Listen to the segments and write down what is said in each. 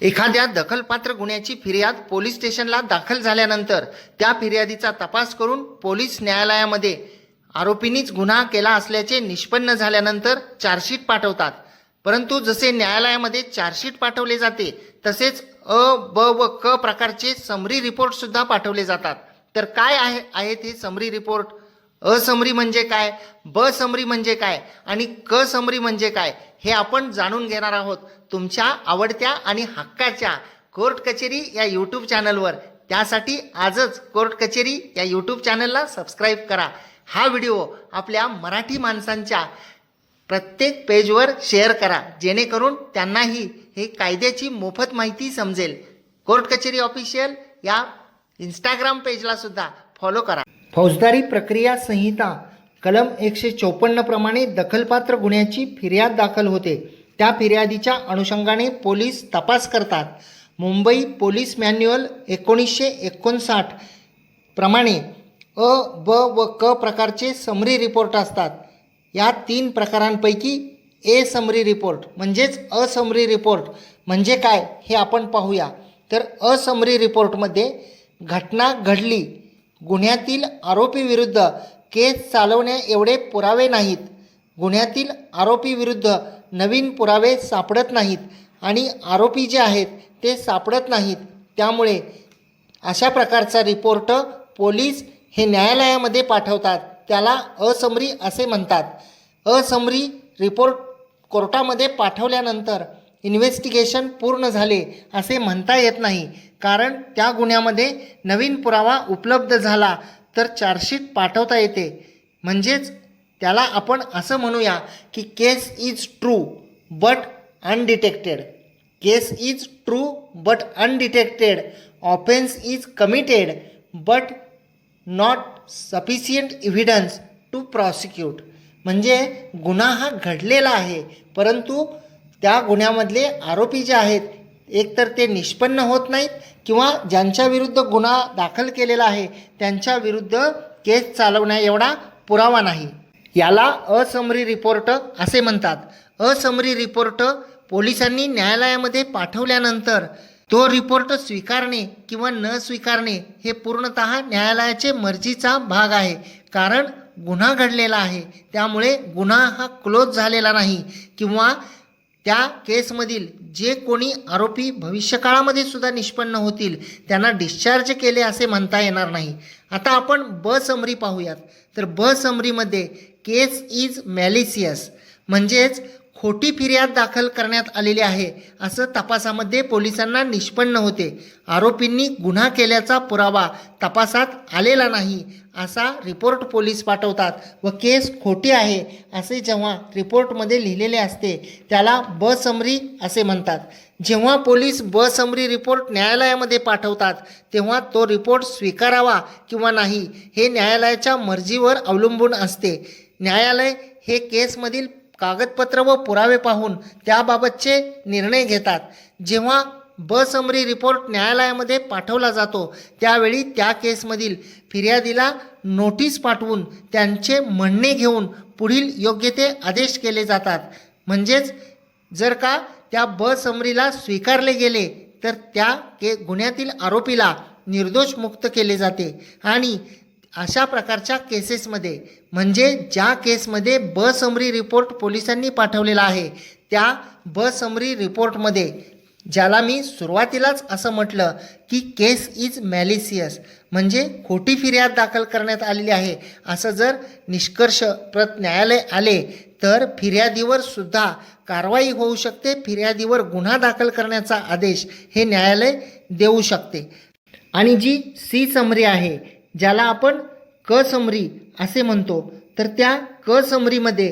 एखाद्या दखलपात्र गुन्ह्याची फिर्याद पोलीस स्टेशनला दाखल झाल्यानंतर त्या फिर्यादीचा तपास करून पोलीस न्यायालयामध्ये आरोपींनीच गुन्हा केला असल्याचे निष्पन्न झाल्यानंतर चार्जशीट पाठवतात. परंतु जसे न्यायालयामध्ये चार्जशीट पाठवले जाते तसेच अ, ब व क प्रकारचे समरी रिपोर्ट सुद्धा पाठवले जातात. तर काय आहेत हे समरी रिपोर्ट? अ समरी म्हणजे काय, ब समरी म्हणजे काय आणि क समरी म्हणजे काय हे आपण जाणून घेणार आहोत तुमच्या आवडत्या आणि हक्काच्या कोर्ट कचेरी या यूट्यूब चॅनलवर. त्यासाठी आजच कोर्ट कचेरी या यूट्यूब चॅनलला सबस्क्राईब करा. हा व्हिडिओ आपल्या मराठी माणसांच्या प्रत्येक पेजवर शेअर करा जेणेकरून त्यांनाही हे कायद्याची मोफत माहिती समजेल. कोर्ट कचेरी ऑफिशियल या इंस्टाग्राम पेजला सुद्धा फॉलो करा. फौजदारी प्रक्रिया संहिता कलम 154 प्रमाणे दखलपात्र गुन्ह्याची फिर्याद दाखल होते. त्या फिर्यादीच्या अनुषंगाने पोलीस तपास करतात. मुंबई पोलीस मॅन्युअल 1959 प्रमाणे अ, ब व क प्रकारचे समरी रिपोर्ट असतात. या 3 प्रकारांपैकी ए समरी रिपोर्ट म्हणजेच असमरी रिपोर्ट म्हणजे काय हे आपण पाहूया. तर असमरी रिपोर्टमध्ये घटना घडली, गुन्ह्यातील आरोपीविरुद्ध केस चालवण्या एवढे पुरावे नाहीत, गुन्ह्यातील आरोपीविरुद्ध नवीन पुरावे सापडत नाहीत आणि आरोपी जे आहेत ते सापडत नाहीत. त्यामुळे अशा प्रकारचा रिपोर्ट पोलीस हे न्यायालयामध्ये पाठवतात. त्याला असमरी असे म्हणतात. असमरी रिपोर्ट कोर्टामध्ये पाठवल्यानंतर इन्व्हेस्टिगेशन पूर्ण झाले असे म्हणता येत नाही, कारण त्या गुन्ह्यामध्ये नवीन पुरावा उपलब्ध झाला तर चार्जशीट पाठवता येते. म्हणजेच त्याला आपण असं म्हणूया की case is true but undetected. Case is true but undetected. Offence is committed but not sufficient evidence to prosecute. म्हणजे गुन्हा हा घडलेला आहे परंतु त्या गुन्ह्यामधले आरोपी जे आहेत एकतर ते निष्पन्न होत नाहीत किंवा ज्यांच्या विरुद्ध गुन्हा दाखल केलेला आहे त्यांच्या विरुद्ध केस चालवण्या एवढा पुरावा नाही. याला असमरी रिपोर्ट असे म्हणतात. असमरी रिपोर्ट पोलिसांनी न्यायालयामध्ये पाठवल्यानंतर तो रिपोर्ट स्वीकारणे किंवा न स्वीकारणे हे पूर्णतः न्यायालयाचे मर्जीचा भाग आहे. कारण गुन्हा घडलेला आहे त्यामुळे गुन्हा हा क्लोज झालेला नाही किंवा त्या केसमधील जे कोणी आरोपी भविष्यकाळामध्ये सुद्धा निष्पन्न होतील त्यांना डिस्चार्ज केले असे म्हणता येणार नाही. आता आपण ब समरी पाहूयात. तर ब समरीमध्ये केस इज मॅलिशियस म्हणजेच खोटी फिर्याद दाखल करण्यात आलेली आहे असं तपासामध्ये पोलिसांना निष्पन्न होते. आरोपींनी गुन्हा केल्याचा पुरावा तपासात आलेला नाही असा रिपोर्ट पोलीस पाठवतात व केस खोटी आहे असे जेव्हा रिपोर्टमध्ये लिहिलेले असते त्याला ब समरी असे म्हणतात. जेव्हा पोलीस ब समरी रिपोर्ट न्यायालयामध्ये पाठवतात तेव्हा तो रिपोर्ट स्वीकारावा किंवा नाही हे न्यायालयाच्या मर्जीवर अवलंबून असते. न्यायालय हे केसमधील कागदपत्र व पुरावे पाहून त्याबाबतचे निर्णय घेतात. जेव्हा ब समरी रिपोर्ट न्यायालयामध्ये पाठवला जातो त्यावेळी त्या केसमधील फिर्यादीला नोटीस पाठवून त्यांचे म्हणणे घेऊन पुढील योग्य ते आदेश केले जातात. म्हणजेच जर का त्या ब समरीला स्वीकारले गेले तर त्या गुन्ह्यातील आरोपीला निर्दोष मुक्त केले जाते. आणि अशा प्रकारच्या केसेसमध्ये म्हणजे ज्या केसमध्ये ब समरी रिपोर्ट पोलिसांनी पाठवलेला आहे त्या ब समरी रिपोर्टमध्ये ज्याला मी सुरुवातीलाच असं म्हटलं की केस इज मॅलिशियस म्हणजे खोटी फिर्याद दाखल करण्यात आलेली आहे असं जर निष्कर्ष प्रत न्यायालय आले तर फिर्यादीवर सुद्धा कारवाई होऊ शकते. फिर्यादीवर गुन्हा दाखल करण्याचा आदेश हे न्यायालय देऊ शकते. आणि जी सी समरी आहे ज्याला आपण क समरी असे म्हणतो तर त्या क समरीमध्ये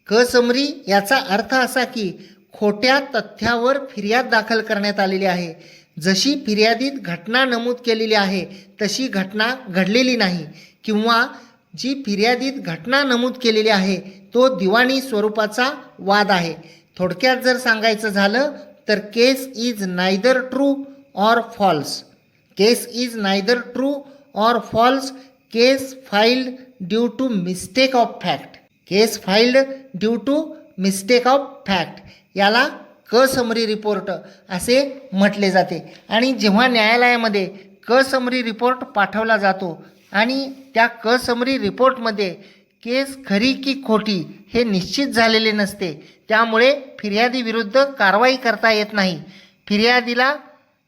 क समरी याचा अर्थ असा की खोट्या तथ्यावर फिर्याद दाखल करण्यात आलेली आहे. जशी फिर्यादीत घटना नमूद केलेली आहे तशी घटना घडलेली नाही किंवा जी फिर्यादीत घटना नमूद केलेली आहे तो दिवाणी स्वरूपाचा वाद आहे. थोडक्यात जर सांगायचं झालं तर case is neither true or false. Case is neither true or false. Case filed due to mistake of fact. Case filed due to mistake of fact याला क समरी रिपोर्ट असे म्हटले जाते. आणि जेव्हा न्यायालयामध्ये क समरी रिपोर्ट पाठवला जातो आणि त्या क समरी रिपोर्टमध्ये केस खरी की खोटी हे निश्चित झालेले नसते, त्यामुळे फिर्यादीविरुद्ध कारवाई करता येत नाही. फिर्यादीला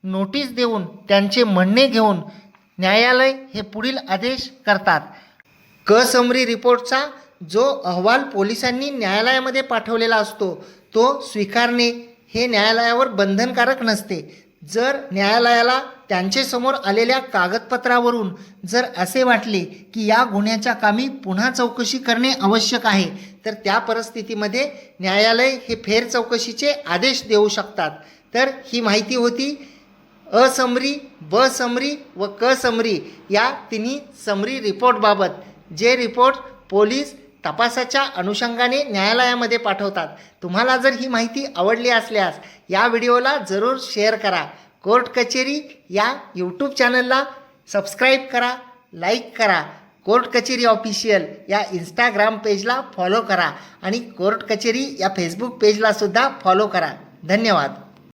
नोटीस देऊन त्यांचे म्हणणे घेऊन न्यायालय हे पुढील आदेश करतात. क समरी रिपोर्टचा जो अहवाल पोलिसांनी न्यायालयामध्ये पाठवलेला असतो तो स्वीकारणे हे न्यायालयावर बंधनकारक नसते. जर न्यायालयाला त्यांच्यासमोर आलेल्या कागदपत्रावरून जर असे वाटले की या गुन्ह्याच्या कामी पुन्हा चौकशी करणे आवश्यक आहे, तर त्या परिस्थितीमध्ये न्यायालय हे फेर चौकशीचे आदेश देऊ शकतात. तर ही माहिती होती अ समरी, ब समरी व क समरी या तिन्ही समरी रिपोर्टबाबत, जे रिपोर्ट पोलीस तपासाच्या अनुषंगाने न्यायालयामध्ये पाठवतात. तुम्हाला जर ही माहिती आवडली असल्यास या व्हिडिओला जरूर शेअर करा. कोर्ट कचेरी या यूट्यूब चॅनलला सबस्क्राईब करा, लाईक करा. कोर्ट कचेरी ऑफिशियल या इंस्टाग्राम पेजला फॉलो करा आणि कोर्ट कचेरी या फेसबुक पेजला सुद्धा फॉलो करा. धन्यवाद.